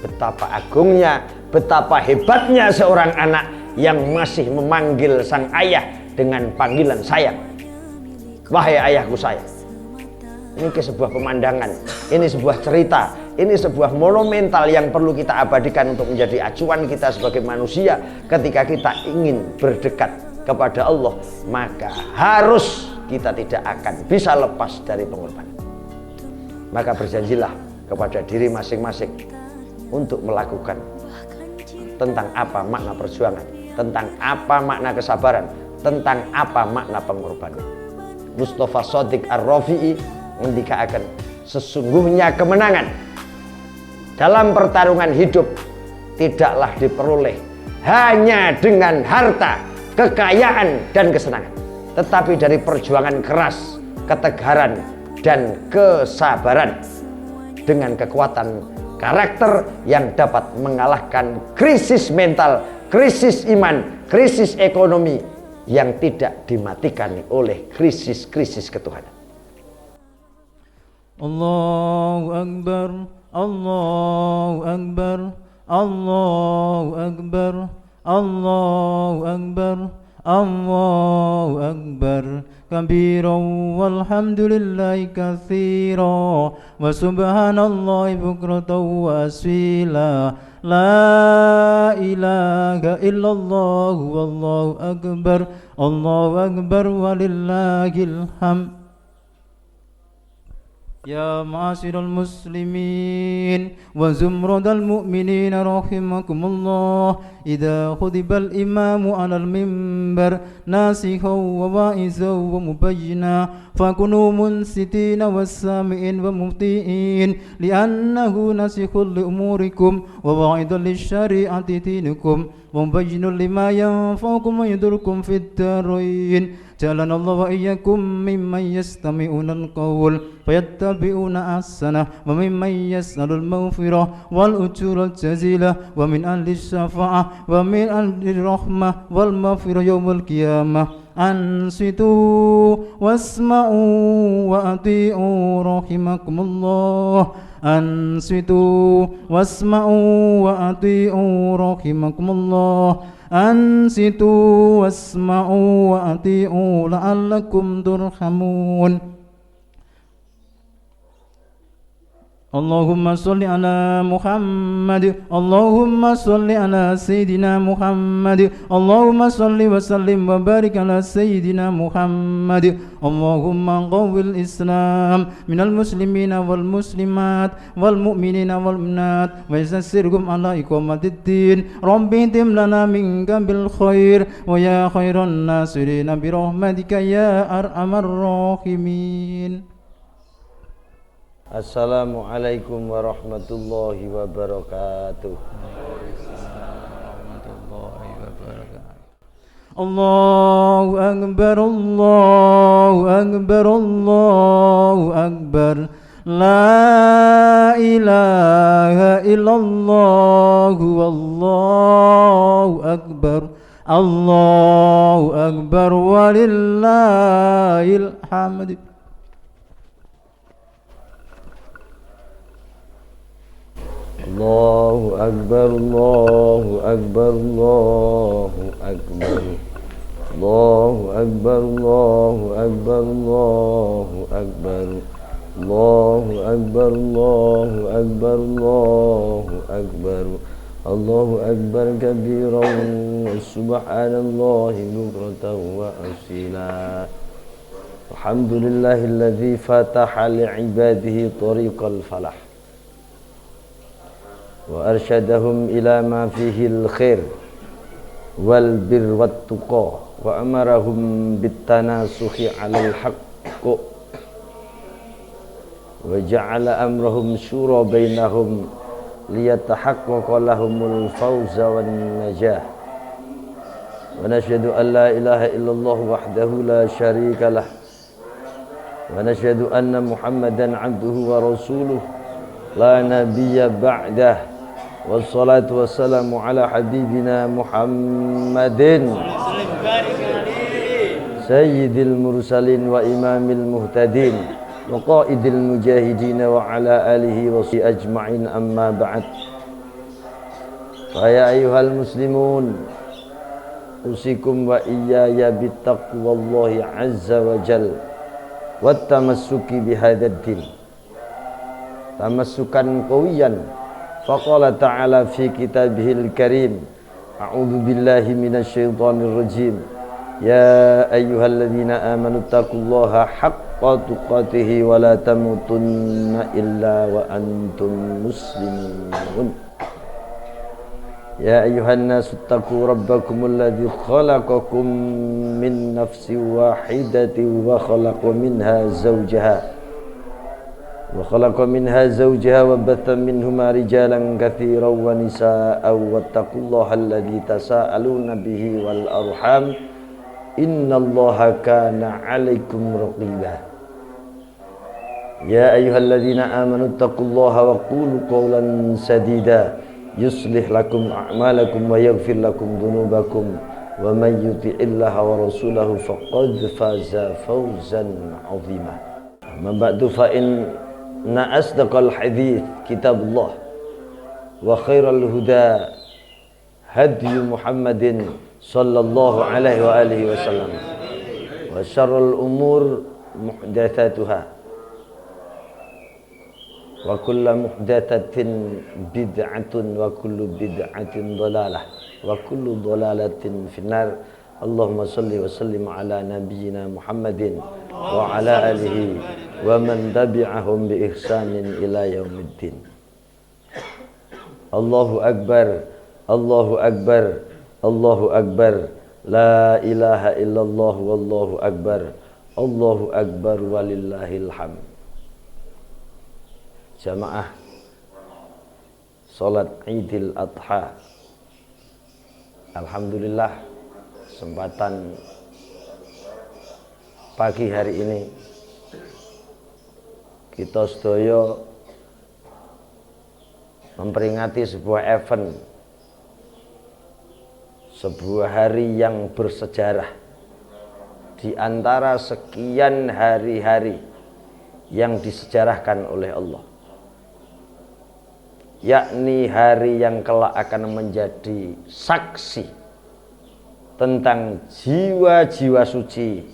betapa agungnya, betapa hebatnya seorang anak yang masih memanggil sang ayah dengan panggilan sayang. Wahai ayahku sayang. Ini sebuah pemandangan, ini sebuah cerita, ini sebuah monumental yang perlu kita abadikan untuk menjadi acuan kita sebagai manusia. Ketika kita ingin berdekat kepada Allah, maka harus kita tidak akan bisa lepas dari pengorbanan. Maka berjanjilah kepada diri masing-masing untuk melakukan tentang apa makna perjuangan, tentang apa makna kesabaran, tentang apa makna pengorbanan. Mustafa Shadiq Ar-Rafi'i mendikaakan sesungguhnya kemenangan dalam pertarungan hidup tidaklah diperoleh hanya dengan harta, kekayaan, dan kesenangan, tetapi dari perjuangan keras, ketegaran, dan kesabaran dengan kekuatan karakter yang dapat mengalahkan krisis mental, krisis iman, krisis ekonomi yang tidak dimatikan oleh krisis-krisis ketuhanan. Allahu Akbar, Allahu Akbar, Allahu Akbar, Allahu Akbar, Allahu Akbar kabiran walhamdulillahi katsiran wa subhanallahi bukratan wa asila. La ilaha illallah wallahu akbar, Allahu akbar walillahil hamd. Ya ma'asyiral muslimin wa zumradal mu'minin rahimakumullah, idza khutibal imamu 'alal mimbar nasikhan wa wa'izan wa mubayyina fakunu munsitina was-sami'in wa muftiin li'annahu nasikhul li umurikum wa wa'idan lisyari'ati dinikum wa mubayyinun lima yanfa'ukum wa yadurrukum fid darain. Jalana Allah wa iyyakum mimman yastami'una al-qawl fayattabi'una ahsanah wa mimman yas'alul maghfirah wal ujural jazilah wa min ahli syafa'ah wa min ahli rahmah wal maghfirah yaumil qiyamah. Ansitu wasma'u wa ati'u rahimakumullah. Ansitu wasma'u wa ati'u rahimakumullah. Ansitu wasma'u wa ati'u la'allakum turhamun. Allahumma salli ala Muhammad, Allahumma salli ala Sayyidina Muhammad, Allahumma salli wa sallim wa barik ala Sayyidina Muhammad. Allahumma qawwil Islam minal muslimina wal muslimat wal mu'minina wal mu'minat wa yassirhum ala iqamatid din. Rabbi tim lana minka bil khair wa ya khairan nasirin bi rahmatika ya arhamar rahimin. Assalamualaikum warahmatullahi wabarakatuh. Allahu Akbar, Allahu Akbar, Allahu Akbar. La ilaha illallah, wallahu akbar. Allahu Akbar walillahil hamd. Allahu Akbar, Allahu Akbar, Allahu Akbar. Allahu Akbar, Allahu Akbar, Allahu Akbar. Allahu Akbar, Allahu Akbar, Allahu Akbar. Allahu Akbar kabiran wa subhanallahi bukratan wa asila. Alhamdulillahilladzi fataha li'ibadihi tariqal falah wa arsyadahum ila ma fihil khair wal bir wat tuqa wa amarahum bit tanasuhi 'alal haqq wa ja'ala amrahum syura bainahum liyatahaqqaqa lahumul fawza wan najah. Wa nashhadu an la ilaha illallah wahdahu la syarika lah wa nashhadu anna Muhammadan 'abduhu wa rasuluh la nabiyya ba'dah. Wassalatu wassalamu ala habibina Muhammadin sayyidil mursalin wa imamil muhtadin wa qaidil mujahidin wa ala alihi wa ajma'in, amma ba'd. Faya ayyuhal muslimun, usikum wa iyaya bittaqwallahi azza wa jal wattamassuki bihadzal din tamassukan qawiyan. Faqala ta'ala fi kitabihil karim, a'udzu billahi minasyaitonir rajim, ya ayyuhalladzina amanu taqullaha haqqa tuqatih wa la tamutunna illa wa antum muslimun. Ya ayyuhan nasu taqu rabbakumul ladzi khalaqakum min nafsin wahidatin wa khalaqa minha zawjaha wa batha minhuma rijalan katsiran wa nisaa'an wattaqullaha alladzi tasaaluna bihi wal arham innallaha kana 'alaikum raqiba. Ya ayyuhalladzina amanu taqullaha wa qulu qawlan sadida yuslih lakum a'malakum wa yaghfir lakum dhunubakum wa may yuti'illaha wa rasulahu faqad faza fawzan 'azima. Amma ba'du, fa inna asdaqal hadits kitabullah wa khairal huda hadyu Muhammadin sallallahu alaihi wa alihi wasallam wa syarrul umur muhdatsatuha wa kullu muhdatsatin bid'atun wa kullu bid'atin dhalalah wa kullu dhalalatin finnar. Allahumma salli wa sallim ala nabiyyina Muhammadin wa ala alihi wa man tabi'ahum bi ihsanin ila yaumiddin. Allahu akbar, Allahu akbar, Allahu akbar, la ilaha illallah wallahu akbar, Allahu akbar walillahil hamd. Jamaah salat Idul Adha, alhamdulillah kesempatan pagi hari ini kita sedaya memperingati sebuah event, sebuah hari yang bersejarah di antara sekian hari-hari yang disejarahkan oleh Allah, yakni hari yang kelak akan menjadi saksi tentang jiwa-jiwa suci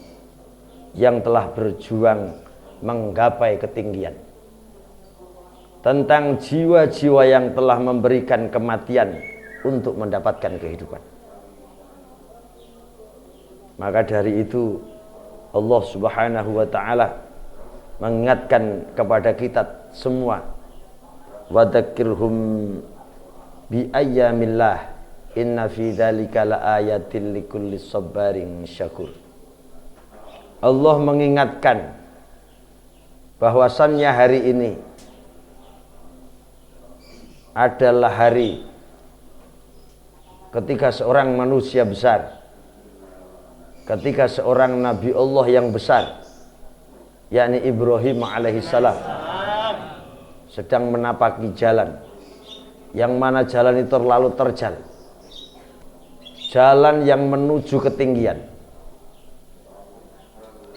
yang telah berjuang menggapai ketinggian, tentang jiwa-jiwa yang telah memberikan kematian untuk mendapatkan kehidupan. Maka dari itu Allah Subhanahu wa ta'ala mengingatkan kepada kita semua, wadzakkirhum bi ayyamillah inna fi dzalika laayatil likulli sabarin syakur. Allah mengingatkan bahwasannya hari ini adalah hari ketika seorang manusia besar, ketika seorang Nabi Allah yang besar, yakni Ibrahim alaihissalam, sedang menapaki jalan yang mana jalan itu terlalu terjal, jalan yang menuju ketinggian.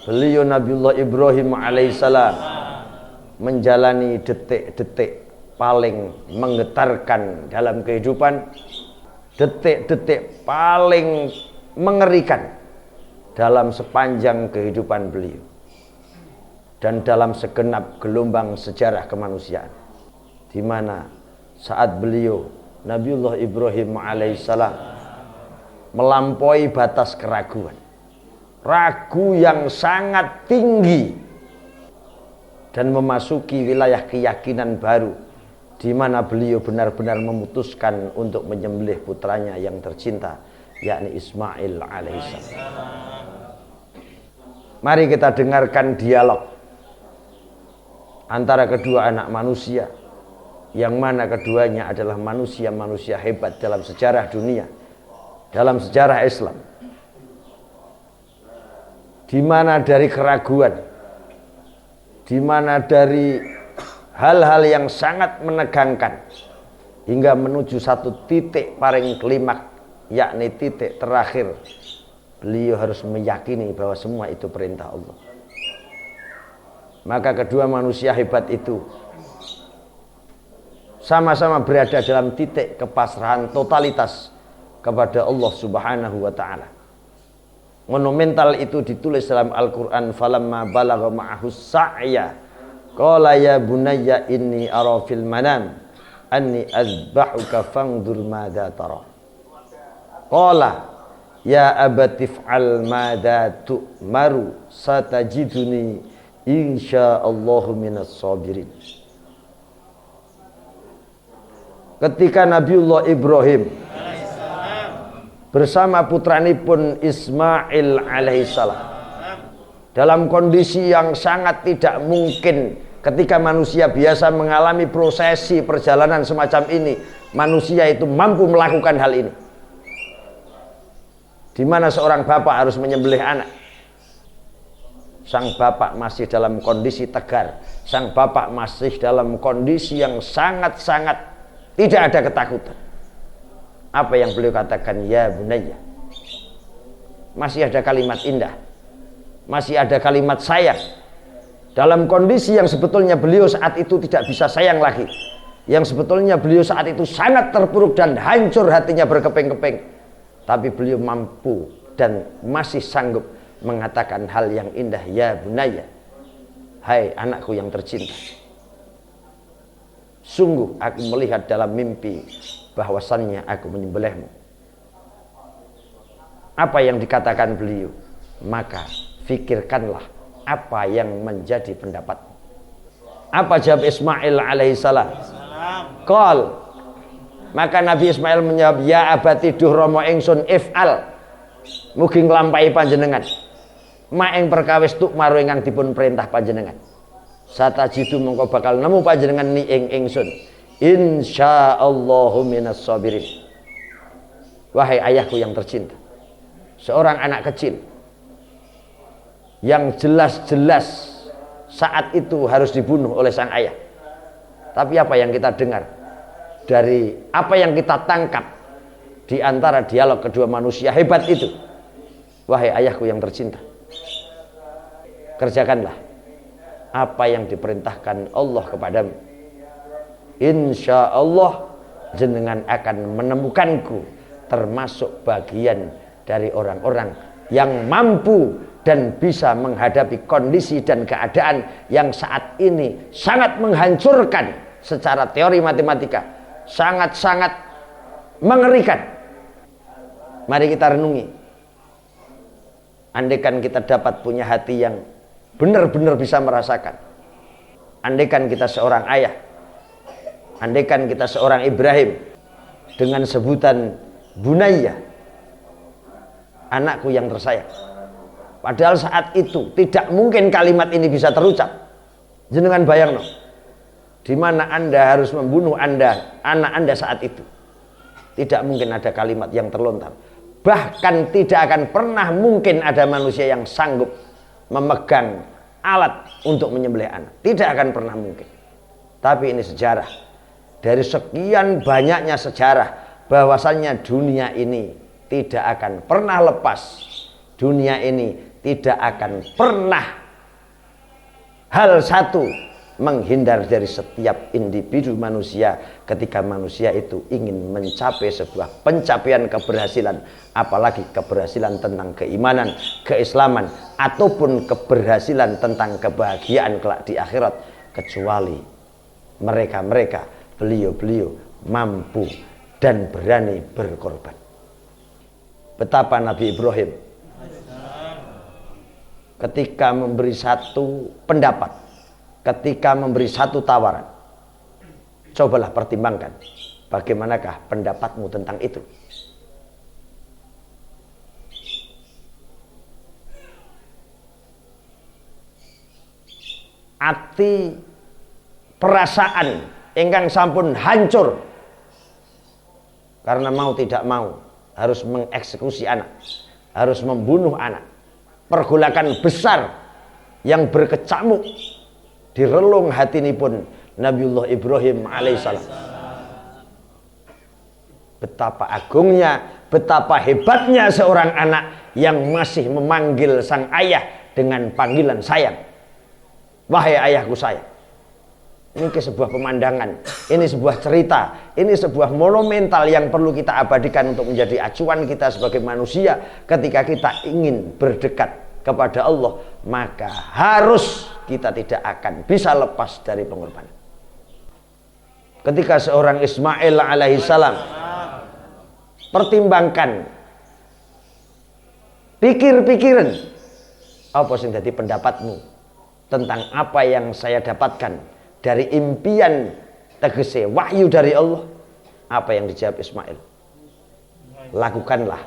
Beliau Nabiullah Ibrahim alaihissalam menjalani detik-detik paling menggetarkan dalam kehidupan, detik-detik paling mengerikan dalam sepanjang kehidupan beliau dan dalam segenap gelombang sejarah kemanusiaan, di mana saat beliau Nabiullah Ibrahim alaihissalam melampaui batas keraguan, ragu yang sangat tinggi, dan memasuki wilayah keyakinan baru, di mana beliau benar-benar memutuskan untuk menyembelih putranya yang tercinta, yakni Ismail alaihissalam. Mari kita dengarkan dialog antara kedua anak manusia, yang mana keduanya adalah manusia-manusia hebat dalam sejarah dunia, dalam sejarah Islam, di mana dari keraguan, di mana dari hal-hal yang sangat menegangkan, hingga menuju satu titik paling klimak, yakni titik terakhir, beliau harus meyakini bahwa semua itu perintah Allah. Maka kedua manusia hebat itu sama-sama berada dalam titik kepasrahan totalitas kepada Allah Subhanahu wa taala. Monumental itu ditulis dalam Al-Qur'an, falamma balagha ma'ahu sa'ya qala ya bunayya inni ara fil manam anni azbahuka fangdur madza tara. Qala ya abati fa'al madza tu'maru satajiduni insyaallahu minas sabirin. Ketika Nabiullah Ibrahim bersama putranipun Ismail alaihissalam dalam kondisi yang sangat tidak mungkin ketika manusia biasa mengalami prosesi perjalanan semacam ini, manusia itu mampu melakukan hal ini, di mana seorang bapak harus menyembelih anak. Sang bapak masih dalam kondisi tegar, sang bapak masih dalam kondisi yang sangat-sangat tidak ada ketakutan. Apa yang beliau katakan, ya bunayya. Masih ada kalimat indah, masih ada kalimat sayang. Dalam kondisi yang sebetulnya beliau saat itu tidak bisa sayang lagi, yang sebetulnya beliau saat itu sangat terpuruk dan hancur hatinya berkeping-keping, tapi beliau mampu dan masih sanggup mengatakan hal yang indah, ya bunayya, hai anakku yang tercinta, sungguh aku melihat dalam mimpi bahwasannya aku menyembelihmu. Apa yang dikatakan beliau? Maka fikirkanlah apa yang menjadi pendapatmu. Apa jawab Ismail alaihissalam? Qal, maka Nabi Ismail menjawab, ya abati duh romo ingsun if'al, mugi nglampahi panjenengan ma ing perkawis tuk maru ingkang dipun perintah panjenengan. Satajidu mongko bakal nemu panjenengan ni ing ingsun insyaallahu minas sabirin. Wahai ayahku yang tercinta, seorang anak kecil yang jelas-jelas saat itu harus dibunuh oleh sang ayah, tapi apa yang kita dengar dari apa yang kita tangkap di antara dialog kedua manusia hebat itu? Wahai ayahku yang tercinta, kerjakanlah apa yang diperintahkan Allah kepadamu. Insya Allah jenengan akan menemukanku termasuk bagian dari orang-orang yang mampu dan bisa menghadapi kondisi dan keadaan yang saat ini sangat menghancurkan secara teori matematika, sangat-sangat mengerikan. Mari kita renungi, andaikan kita dapat punya hati yang benar-benar bisa merasakan, andaikan kita seorang ayah, andaikan kita seorang Ibrahim dengan sebutan bunayya, anakku yang tersayang, padahal saat itu tidak mungkin kalimat ini bisa terucap. Jenengan bayangno, di mana Anda harus membunuh anak Anda saat itu, tidak mungkin ada kalimat yang terlontar. Bahkan tidak akan pernah mungkin ada manusia yang sanggup memegang alat untuk menyembelih anak, tidak akan pernah mungkin. Tapi ini sejarah. Dari sekian banyaknya sejarah bahwasannya dunia ini tidak akan pernah lepas, dunia ini tidak akan pernah hal satu menghindar dari setiap individu manusia ketika manusia itu ingin mencapai sebuah pencapaian keberhasilan, apalagi keberhasilan tentang keimanan, keislaman, ataupun keberhasilan tentang kebahagiaan kelak di akhirat, kecuali mereka-mereka, beliau-beliau mampu dan berani berkorban. Betapa Nabi Ibrahim ketika memberi satu pendapat, ketika memberi satu tawaran, cobalah pertimbangkan bagaimanakah pendapatmu tentang itu. Ati perasaan ingkang sampun hancur karena mau tidak mau harus mengeksekusi anak, harus membunuh anak. Pergolakan besar yang berkecamuk di relung hatinipun Nabiullah Ibrahim alaihissalam. Betapa agungnya, betapa hebatnya seorang anak yang masih memanggil sang ayah dengan panggilan sayang. Wahai ayahku sayang, Ini sebuah pemandangan, ini sebuah cerita, ini sebuah monumental yang perlu kita abadikan untuk menjadi acuan kita sebagai manusia. Ketika kita ingin berdekat kepada Allah, maka harus kita tidak akan bisa lepas dari pengorbanan. Ketika seorang Ismail alaihissalam pertimbangkan, pikir-pikiran, apa sing dadi pendapatmu tentang apa yang saya dapatkan dari impian tegese wahyu dari Allah? Apa yang dijawab Ismail? Lakukanlah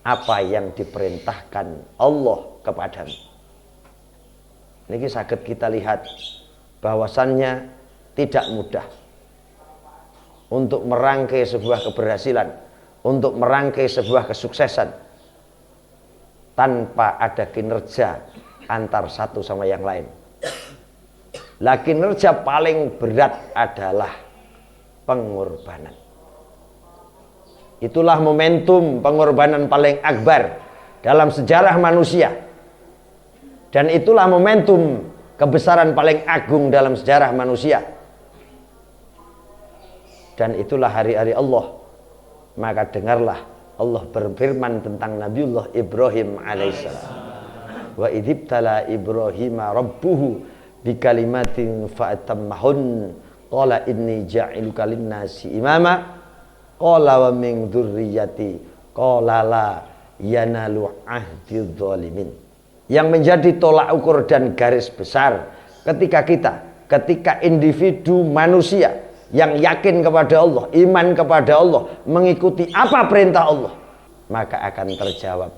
apa yang diperintahkan Allah kepadamu. Niki saged kita lihat bahwasannya tidak mudah untuk merangkai sebuah keberhasilan, untuk merangkai sebuah kesuksesan tanpa ada kinerja antar satu sama yang lain. Lah kinerja paling berat adalah pengorbanan. Itulah momentum pengorbanan paling akbar dalam sejarah manusia. Dan itulah momentum kebesaran paling agung dalam sejarah manusia. Dan itulah hari-hari Allah. Maka dengarlah Allah berfirman tentang Nabiullah Ibrahim alaihissalam. Wa idzibtala Ibrahima rabbuhu bikalimatin fa'atammahun qala inni ja'iluka linnasi imama qala wa min dzurriyyati qala la yanalu ahdi dzalimin. Yang menjadi tolak ukur dan garis besar ketika individu manusia yang yakin kepada Allah, iman kepada Allah, mengikuti apa perintah Allah, maka akan terjawab,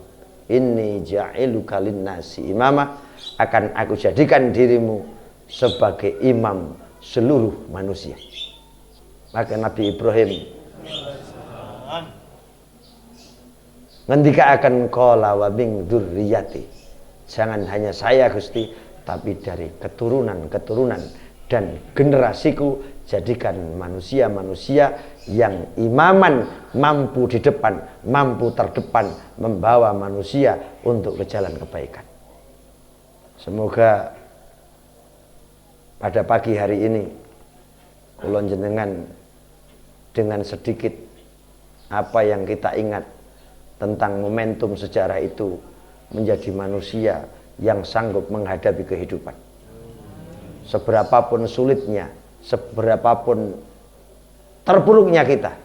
inni ja'iluka linnasi imama, akan aku jadikan dirimu sebagai imam seluruh manusia. Maka Nabi Ibrahim ngendika akan qala wa min dzurriyyati, jangan hanya saya Gusti, tapi dari keturunan-keturunan dan generasiku, jadikan manusia-manusia yang imaman, mampu di depan, mampu terdepan, membawa manusia untuk ke jalan kebaikan. Semoga pada pagi hari ini kula jenengan dengan sedikit apa yang kita ingat tentang momentum sejarah itu menjadi manusia yang sanggup menghadapi kehidupan. Seberapapun sulitnya, seberapapun terpuruknya kita,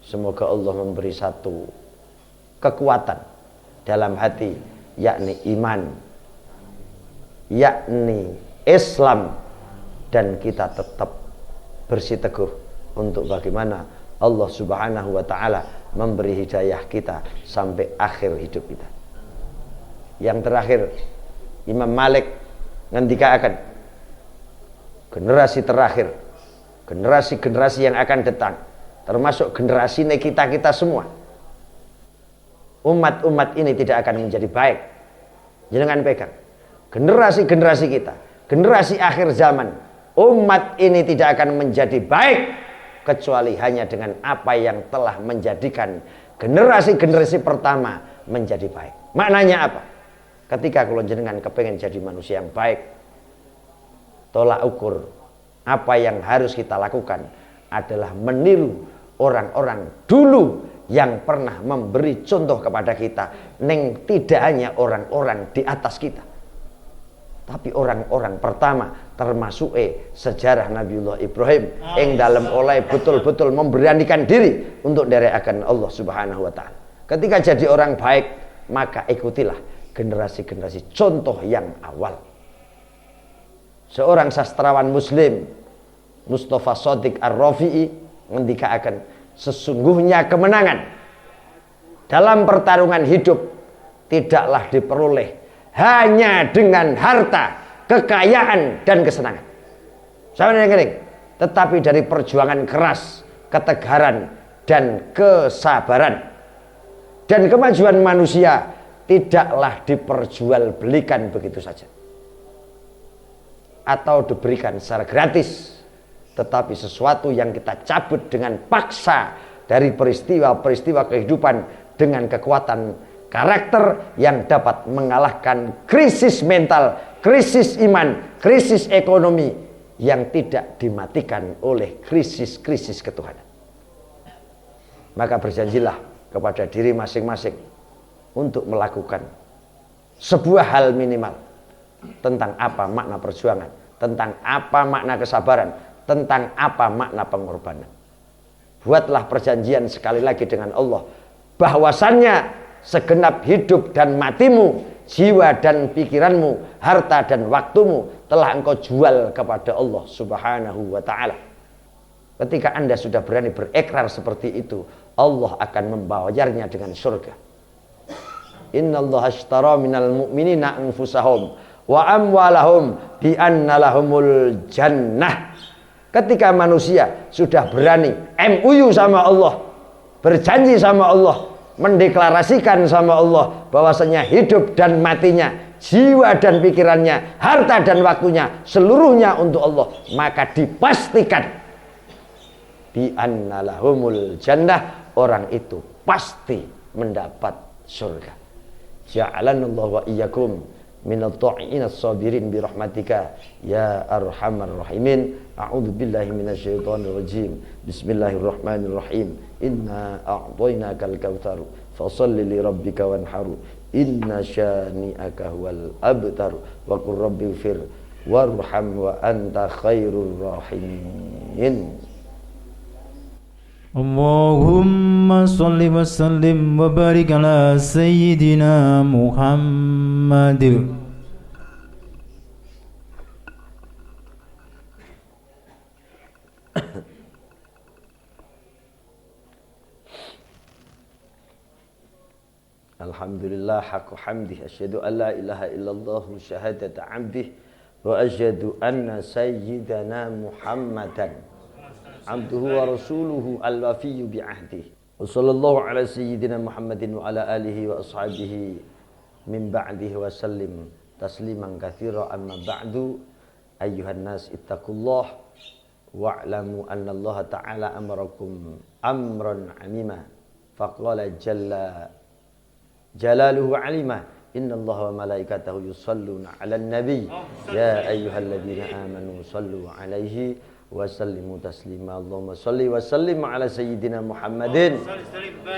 semoga Allah memberi satu kekuatan dalam hati, yakni iman, yakni Islam, dan kita tetap bersiteguh untuk bagaimana Allah Subhanahu wa ta'ala memberi hidayah kita sampai akhir hidup kita. Yang terakhir, Imam Malik ngendikakan, generasi terakhir, generasi-generasi yang akan datang, termasuk generasi kita semua, umat-umat ini tidak akan menjadi baik. Jangan pegang generasi-generasi kita, generasi akhir zaman, umat ini tidak akan menjadi baik kecuali hanya dengan apa yang telah menjadikan generasi-generasi pertama menjadi baik. Maknanya apa? Ketika kula jenengan kepengen jadi manusia yang baik, tolak ukur apa yang harus kita lakukan adalah meniru orang-orang dulu yang pernah memberi contoh kepada kita, neng tidak hanya orang-orang di atas kita, tapi orang-orang pertama, termasuk sejarah Nabiullah Ibrahim yang dalam oleh betul-betul memberanikan diri untuk nderekaken Allah Subhanahu wa ta'ala. Ketika jadi orang baik, maka ikutilah generasi-generasi contoh yang awal. Seorang sastrawan muslim, Mustafa Shadiq Ar-Rafi'i, ngendikaken, sesungguhnya kemenangan dalam pertarungan hidup tidaklah diperoleh hanya dengan harta, kekayaan, dan kesenangan. Tetapi dari perjuangan keras, ketegaran, dan kesabaran. Dan kemajuan manusia tidaklah diperjualbelikan begitu saja atau diberikan secara gratis, tetapi sesuatu yang kita cabut dengan paksa dari peristiwa-peristiwa kehidupan dengan kekuatan karakter yang dapat mengalahkan krisis mental, krisis iman, krisis ekonomi yang tidak dimatikan oleh krisis-krisis ketuhanan. Maka berjanjilah kepada diri masing-masing untuk melakukan sebuah hal minimal tentang apa makna perjuangan, tentang apa makna kesabaran, tentang apa makna pengorbanan. Buatlah perjanjian sekali lagi dengan Allah bahwasannya segenap hidup dan matimu, jiwa dan pikiranmu, harta dan waktumu telah engkau jual kepada Allah Subhanahu wa ta'ala. Ketika Anda sudah berani berekrar seperti itu, Allah akan membayarnya dengan surga. Innallaha ashtara minal mu'minina anfusahum wa amwalahum bi anna lahumul jannah. Ketika manusia sudah berani MUU sama Allah, berjanji sama Allah, mendeklarasikan sama Allah bahwasanya hidup dan matinya, jiwa dan pikirannya, harta dan waktunya, seluruhnya untuk Allah, maka dipastikan bi anna lahumul jannah, orang itu pasti mendapat surga. Ja'alanallahu wa iyyakum minat ta'iin as-sabirin birahmatika ya arhamar rahimin. A'udzu billahi minasyaitonir rajim. Bismillahirrahmanirrahim. Inna a'tainakal kautsar fashalli li rabbika wanhar. Inna syani'aka huwal abtar. Wa qur rabbighfir warham wa anta khairur rahimin. Allahumma salli wa sallim wa barik ala sayyidina Muhammad. Alhamdulillah haqqa hamdih, asyhadu an la ilaha illallah syahadata 'abdih wa asyhadu anna sayyidana Muhammadan abduhu wa rasuluhu al-wafiyyu bi'ahdihi. Wa sallallahu ala sayyidina Muhammadin wa ala alihi wa ashabihi min ba'dihi wa sallim tasliman katsira. Amma ba'du, ayyuhan nas ittaqullah wa'lamu anna Allah ta'ala amarakum amran 'amima faqala jalla jalaluhu 'alima inna Allah wa malaikatahu yusalluna 'alan nabi ya ayyuhalladzina amanu sallu 'alaihi wa sallimu taslima. Allahumma salli wa sallim ala sayyidina Muhammadin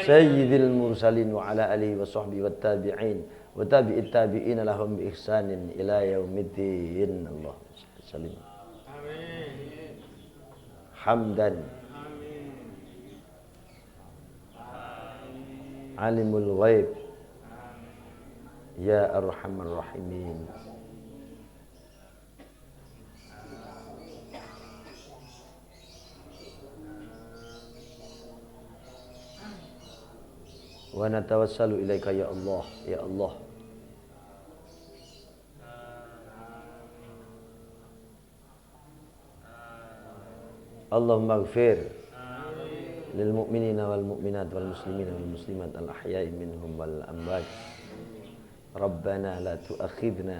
sayyidil mursalin wa ala alihi wa sahbihi wat tabi'in wa tabi'it tabi'in lahum bi ihsanin ila yaumiddin. Allahumma sallim amin hamdan alimul ghaib ya arhamar rahimin. Wa natawassalu ilaika ya Allah, ya Allah. Allahumma ighfir lil mu'minina wal mu'minat wal muslimina wal muslimat al ahya'i minhum wal amwat. Rabbana la tu'akhidna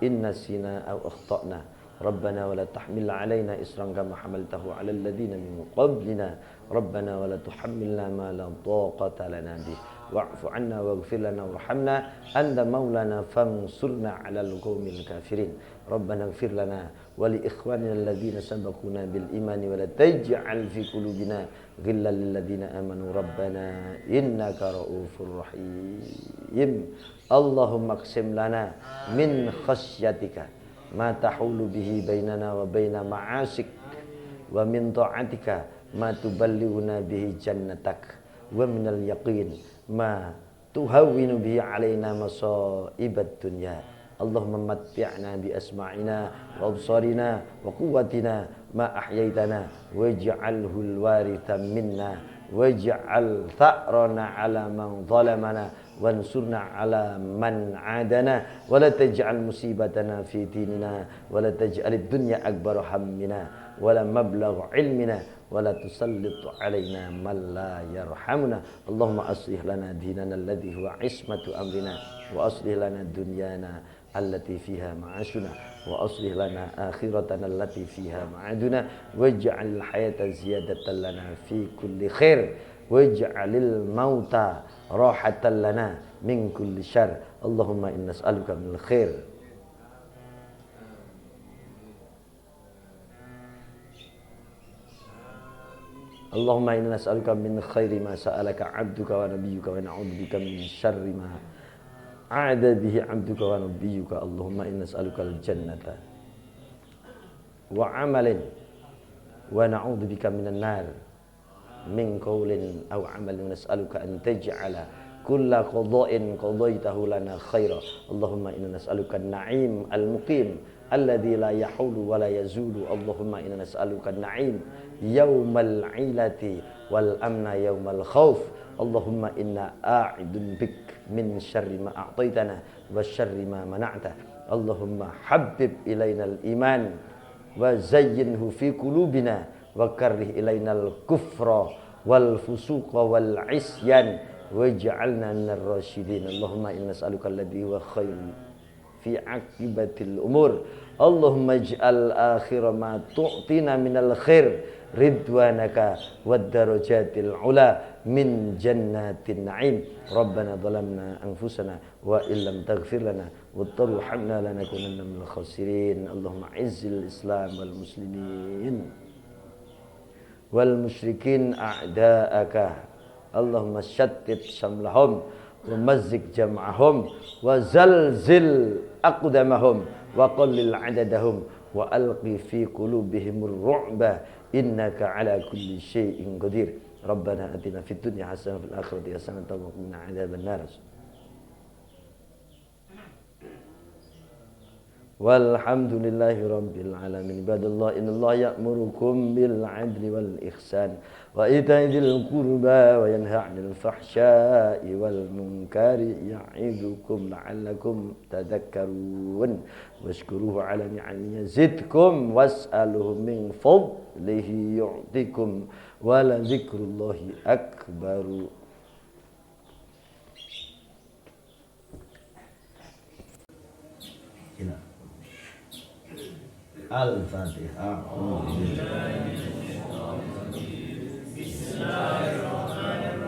in nasina aw akhtana. Rabbana wa la tahmil 'alaina isran kama hamaltahu 'alal ladzina min qablina. Rabbana wa la tuhammilna ma la taqata lana bih. Wa'fu 'anna waghfir lana warhamna anta maulana fansurna 'alal qaumil kafirin. Rabbana ighfir lana wa li ikhwanina alladzina sabaquna bil imani wa la taj'al fi qulubina ghillan lil ladzina amanu. Rabbana innaka ra'ufur rahim. Allahumma qsim lana min khasyatika ma tahulu bihi bainana wa baina ma'asik wa min ta'atika ma tuballighuna bihi jannatak wa minal yaqin ma tuhawwinu bihi alaina masaibat dunya. Allahumma matti'na bi asma'ina wa absarina wa quwwatina ma ahyaitana waj'alhu al-waritha minna waj'al tha'rana 'ala man zalamana wansurna 'ala man 'adana wa la taj'al musibatana fi dinina wa la taj'alid dunya akbar hammina wa la mablagh ilmina wa la tusallit 'alaina man la yarhamuna. Allahumma aslih lana dinana alladhi huwa 'ismatu amrina wa aslih lana dunyana allati fiha ma'ashuna wa aslih lana akhiratana allati fiha ma'aduna waj'al hayata ziyadatan lana fi kulli khair waj'alil mauta rahatan lana min kulli syarr. Allahumma inna nas'aluka minal khair Allahumma inna nas'aluka min khairi ma sa'alaka 'abduka wa nabiyyuka wa na'udzubika min syarri ma a'adha bihi 'abduka wa nabiyyuka. Allahumma inna nas'aluka al-jannata wa 'amalin wa na'udzubika minan nar min qawlin aw 'amalin. Nas'aluka an taj'ala kulla qada'in qadaitahu lana khaira. Allahumma inna nas'aluka an-na'im al-muqim alladzi la yahulu wa la yazulu. Allahumma inna nas'aluka an-na'im yaumal 'ilati wal amna yaumal khauf. Allahumma inna a'idun bik min syarri ma a'taitana wa syarri ma mana'ta. Allahumma habbib ilainal iman wa zayyinhu fi qulubina wa karrih ilainal kufra wal fusuqa wal isyan waj'alna minar rasyidin. Allahumma inna nas'aluka alladhi huwa khairun fi aqibatil umur. Allahumma ij'al akhira ma tu'tina minal khair ridwanaka wad darajatil ula min jannatin na'im. Rabbana zalamna anfusana wa illam taghfir lana wa tarhamna lanakunanna minal khasirin. Allahumma izzil islam wal muslimin wal musyrikin a'da'aka. Allahumma syattit samlahum wa mazzik jam'ahum wa zalzil aqdamahum wa qallil adadahum wa alqi fi qulubihimur ru'ba innaka ala kulli syai'in qadir. Rabbana atina fid dunya hasanah wa fil akhirati hasanah wa qina adzaban nar. Walhamdulillahi rabbil alamin. Ibadallah, innallaha ya'murukum bil 'adli wal ihsan wa ita'i dzil qurba wa yanha 'anil fahsya'i wal munkari ya'idukum la'allakum tadhakkarun. Washkuruhu 'ala ni'amihi yazidkum was'aluhu min fadlihi yu'tikum wa la dzikrullahi akbaru. Al-Fatihah. Bismillahirrahmanirrahim.